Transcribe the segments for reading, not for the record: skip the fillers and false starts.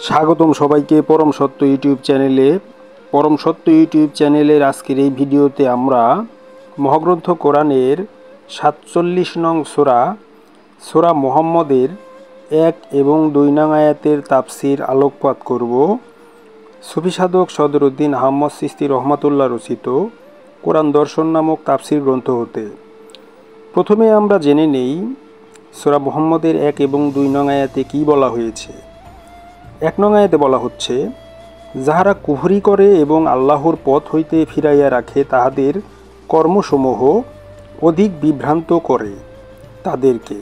স্বাগতম সবাইকে পরম সত্য ইউটিউব চ্যানেলে। পরম সত্য ইউটিউব চ্যানেলের আজকের এই ভিডিওতে আমরা মহাগ্রন্থ কোরআনের ৪৭ নং সূরা মুহাম্মদের ১ এবং ২ নং আয়াতের তাফসির আলোকপাত করব। সুফি সাধক সদরুদ্দীন আহমদ চিশতি রহমাতুল্লাহ রচিত কোরআন দর্শন নামক তাফসির গ্রন্থ হতে। প্রথমে আমরা জেনে নেই সূরা মুহাম্মদের ১ এবং ২ নং আয়াতে কী বলা হয়েছে। ১ নং আয়াতে বলা হচ্ছে, যাহারা কুফরি করে এবং আল্লাহর পথ হইতে ফিরাইয়া রাখে তাহাদের কর্মসমূহ অধিক বিভ্রান্ত করে তাদেরকে।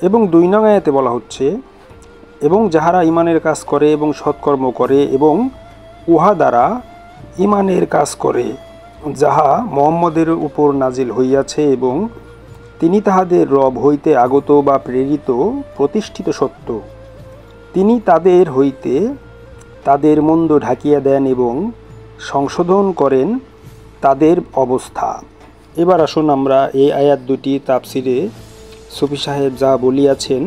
এবং ২ নং আয়াতে বলা হচ্ছে, এবং যাহারা ইমানের কাজ করে এবং সৎকর্ম করে এবং উহা দ্বারা ইমানের কাজ করে যাহা মুহাম্মদের উপর নাজিল হইয়াছে এবং তিনি তাহাদের রব হইতে আগত বা প্রেরিত প্রতিষ্ঠিত সত্য, তিনি তাদের হইতে তাদের মন্দ ঢাকিয়া দেন এবং সংশোধন করেন তাদের অবস্থা। এবার আসুন আমরা এই আয়াত দুটি তাফসিরে সুফি সাহেব যা বলিয়াছেন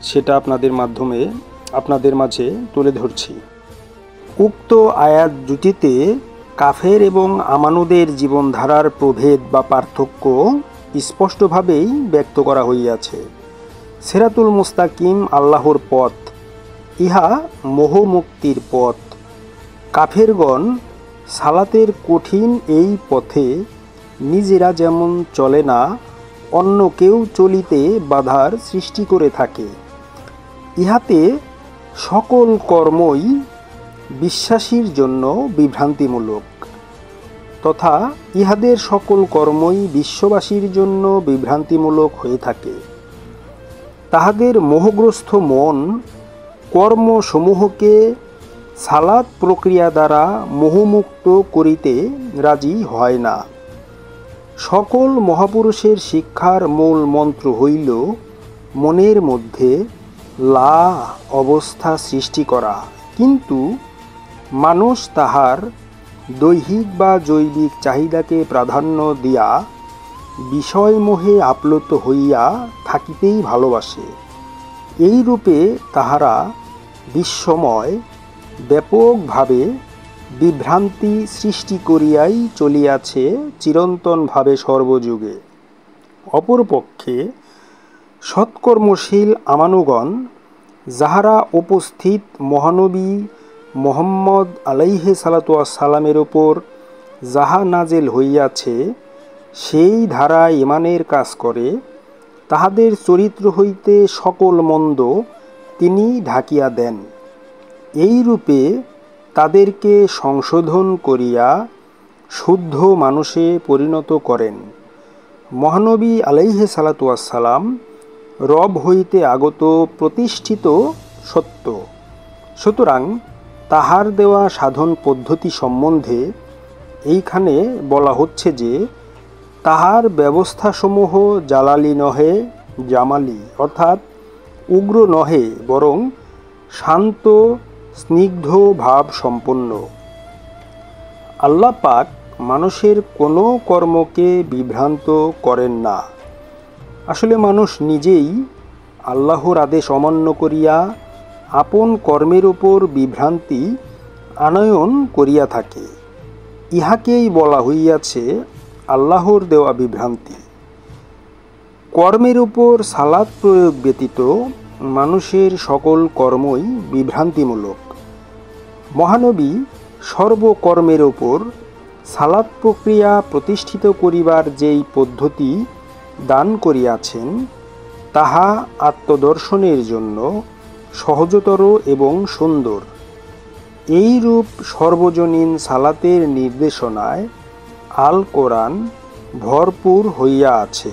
সেটা আপনাদের মাঝে তুলে ধরছি। উক্ত আয়াত দুটিতে কাফের এবং আমানুদের জীবনধারার প্রভেদ বা পার্থক্য স্পষ্টভাবেই ব্যক্ত করা হইয়াছে। সিরাতুল মুস্তাকিম আল্লাহর পথ, ইহা মোহমুক্তির পথ। কাফেরগণ সালাতের কঠিন এই পথে নিজেরা যেমন চলে না, অন্য কেউ চলিতে বাধার সৃষ্টি করে থাকে। ইহাতে সকল কর্মই বিশ্বাসীর জন্য বিভ্রান্তিমূলক, তথা ইহাদের সকল কর্মই বিশ্ববাসীর জন্য বিভ্রান্তিমূলক হয়ে থাকে। তাহাদের মোহগ্রস্ত মন কর্মসমূহকে সালাত প্রক্রিয়া দ্বারা মোহমুক্ত করিতে রাজি হয় না। সকল মহাপুরুষের শিক্ষার মূল মন্ত্র হইল মনের মধ্যে লা অবস্থা সৃষ্টি করা, কিন্তু মানুষ তাহার দৈহিক বা জৈবিক চাহিদাকে প্রাধান্য দিয়া বিষয়মোহে আপ্লুত হইয়া থাকিতেই ভালোবাসে। এই রূপে তাহারা বিশ্বময় ব্যাপকভাবে বিভ্রান্তি সৃষ্টি করিয়াই চলিয়াছে চিরন্তনভাবে সর্বযুগে। অপরপক্ষে সৎকর্মশীল আমানুগণ, যাহারা উপস্থিত মহানবী মুহাম্মদ আলাইহি সালাতু ওয়াসসালামের ওপর যাহা নাজেল হইয়াছে সেই ধারায় ঈমানের কাজ করে, তাহাদের চরিত্র হইতে সকল মন্দ তিনি ঢাকিয়া দেন। এই রূপে তাদেরকে সংশোধন করিয়া শুদ্ধ মানুষে পরিণত করেন। মহানবী আলাইহি সালাতু ওয়াসসালাম রব হইতে আগত প্রতিষ্ঠিত সত্য। সুতরাং তাহার দেওয়া সাধন পদ্ধতি সম্বন্ধে এইখানে বলা হচ্ছে যে তাহার ব্যবস্থাসমূহ জালালি নহে জামালি, অর্থাৎ উগ্র নহে বরং শান্ত স্নিগ্ধ ভাব সম্পন্ন। আল্লাহ পাক মানুষের কোনো কর্মকে বিভ্রান্ত করেন না। আসলে মানুষ নিজেই আল্লাহর আদেশ অমান্য করিয়া আপন কর্মের উপর বিভ্রান্তি আনয়ন করিয়া থাকে। ইহাকেই বলা হইয়াছে আল্লাহর দেওয়া বিভ্রান্তি। কর্মের উপর সালাত প্রয়োগ ব্যতীত মানুষের সকল কর্মই বিভ্রান্তিমূলক। মহানবী সর্বকর্মের উপর সালাত প্রক্রিয়া প্রতিষ্ঠিত করিবার যেই পদ্ধতি দান করিয়াছেন তাহা আত্মদর্শনের জন্য সহজতর এবং সুন্দর। এইরূপ সর্বজনীন সালাতের নির্দেশনায় আল কোরআন ভরপুর হইয়া আছে।